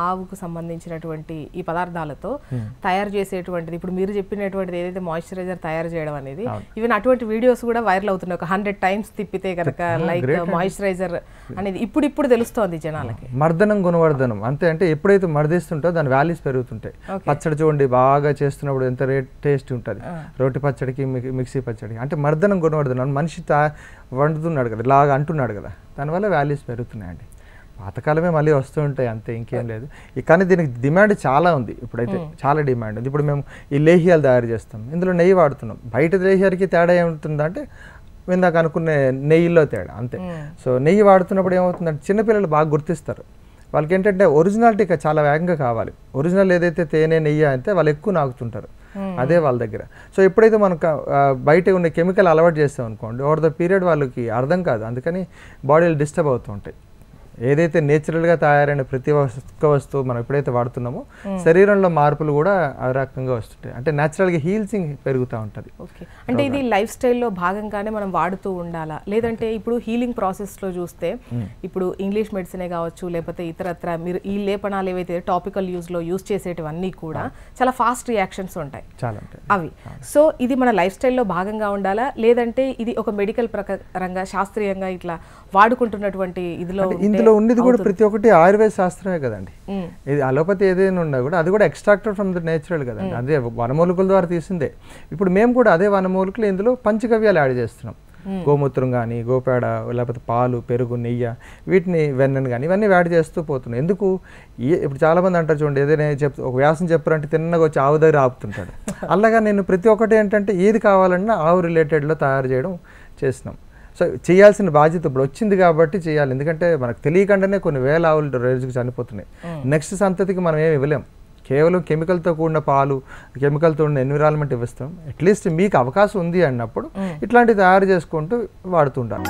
ఆవుకు సంబంధించినటువంటి ఈ పదార్థాలతో తయారు చేసేటువంటిది ఇప్పుడు మీరు చెప్పినటువంటిది ఏదైతే మాయిశ్చరైజర్ తయారు చేయడం అనేది ఈవెన్ అటువంటి వీడియోస్ కూడా వైరల్ అవుతున్నాయి. ఒక 100 times తిప్పితే కనుక లైక్ మాయిశ్చరైజర్ అనేది ఇప్పుడు తెలుస్తోంది జనాలకి. మర్దనం గుణవర్ధనం అంతే. అంటే ఎప్పుడైతే మర్దిస్తుంటో దాని వాల్యూస్ పెరుగుతుంటాయి. పచ్చడి చూడండి బాగా చేస్తున్నప్పుడు ఎంత టేస్ట్ ఉంటుంది. రోటి పచ్చడికి మిక్సీ పచ్చడికి అంటే మర్దనం గుణవర్ధనం. మనిషి వండుతున్నాడు కదా, ఇలాగా అంటున్నాడు కదా, దానివల్ల వాల్యూస్ పెరుగుతున్నాయండి. పాతకాలమే మళ్ళీ వస్తూ ఉంటాయి అంతే, ఇంకేం లేదు. కానీ దీనికి డిమాండ్ చాలా ఉంది. ఇప్పుడైతే చాలా డిమాండ్ ఉంది. ఇప్పుడు మేము ఈ లేహ్యాలు తయారు చేస్తాం, ఇందులో నెయ్యి వాడుతున్నాం. బయట లేహ్యాలకి తేడా ఏముంటుందంటే ఇందాక అనుకునే నెయ్యిలో తేడా అంతే. సో నెయ్యి వాడుతున్నప్పుడు ఏమవుతుందంటే చిన్నపిల్లలు బాగా గుర్తిస్తారు. వాళ్ళకి ఏంటంటే ఒరిజినాలిటీ చాలా వేగంగా కావాలి. ఒరిజినల్ ఏదైతే తేనె నెయ్యి అయితే వాళ్ళు ఎక్కువ నాకుతుంటారు, అదే వాళ్ళ దగ్గర. సో ఎప్పుడైతే మనకు బయట ఉన్న కెమికల్ అలవాటు చేస్తాం అనుకోండి, ఓవర్ ద పీరియడ్ వాళ్ళకి అర్థం కాదు. అందుకని బాడీలు డిస్టర్బ్ అవుతూ ఉంటాయి. ఏదైతే నేచురల్గా తయారైన ప్రతి ఒక్క వస్తువు మనం ఎప్పుడైతే వాడుతున్నామో శరీరంలో మార్పులు కూడా ఆ రకంగా వస్తుంటాయి. అంటే న్యాచురల్గా హీల్సింగ్ పెరుగుతూ ఉంటుంది. ఓకే, అంటే ఇది లైఫ్ స్టైల్లో భాగంగానే మనం వాడుతూ ఉండాలా? లేదంటే ఇప్పుడు హీలింగ్ ప్రాసెస్లో చూస్తే ఇప్పుడు ఇంగ్లీష్ మెడిసినే కావచ్చు, లేకపోతే ఇతరత్ర మీరు ఈ లేపనాలు ఏవైతే టాపికల్ యూజ్లో యూజ్ చేసేటివన్నీ కూడా చాలా ఫాస్ట్ రియాక్షన్స్ ఉంటాయి, చాలా ఉంటాయి అవి. సో ఇది మన లైఫ్ స్టైల్లో భాగంగా ఉండాలా, లేదంటే ఇది ఒక మెడికల్ ప్రకారంగా శాస్త్రీయంగా ఇట్లా వాడుకుంటున్నటువంటి ఇందులో ఉన్నది కూడా ప్రతి ఒక్కటి ఆయుర్వేద శాస్త్రమే కదండి. ఇది అలోపతి ఏదైనా ఉన్నా కూడా అది కూడా ఎక్స్ట్రాక్టెడ్ ఫ్రమ్ ద నేచురల్ కదండి, అదే వనమూలికల ద్వారా తీసిందే. ఇప్పుడు మేము కూడా అదే వనమూలికలు ఇందులో పంచగవ్యాలు యాడ్ చేస్తున్నాం. గోమూత్రం కానీ, గోపేడ, లేకపోతే పాలు, పెరుగు, నెయ్యి, వీటిని వెన్నను కానీ ఇవన్నీ యాడ్ చేస్తూ పోతున్నాం. ఎందుకు ఇప్పుడు చాలామంది అంటారు చూడండి, ఏదైనా ఒక వ్యాసం చెప్పారంటే తిన్నగా వచ్చి ఆవు దగ్గర ఆపుతుంటాడు. అలాగా నేను ప్రతి ఒక్కటి ఏంటంటే ఏది కావాలన్నా ఆవు రిలేటెడ్లో తయారు చేయడం చేస్తున్నాం. సో చేయాల్సిన బాధ్యత ఇప్పుడు వచ్చింది కాబట్టి చేయాలి. ఎందుకంటే మనకు తెలియకుండానే కొన్ని వేల ఆవులు రోజుకి చనిపోతున్నాయి. నెక్స్ట్ సంతతికి మనం ఏమి ఇవ్వలేం. కేవలం కెమికల్తో కూడిన పాలు, కెమికల్తో ఉన్న ఎన్విరాన్మెంట్ ఇవ్వస్తాం. అట్లీస్ట్ మీకు అవకాశం ఉంది అన్నప్పుడు ఇట్లాంటివి తయారు చేసుకుంటూ వాడుతుంటారు.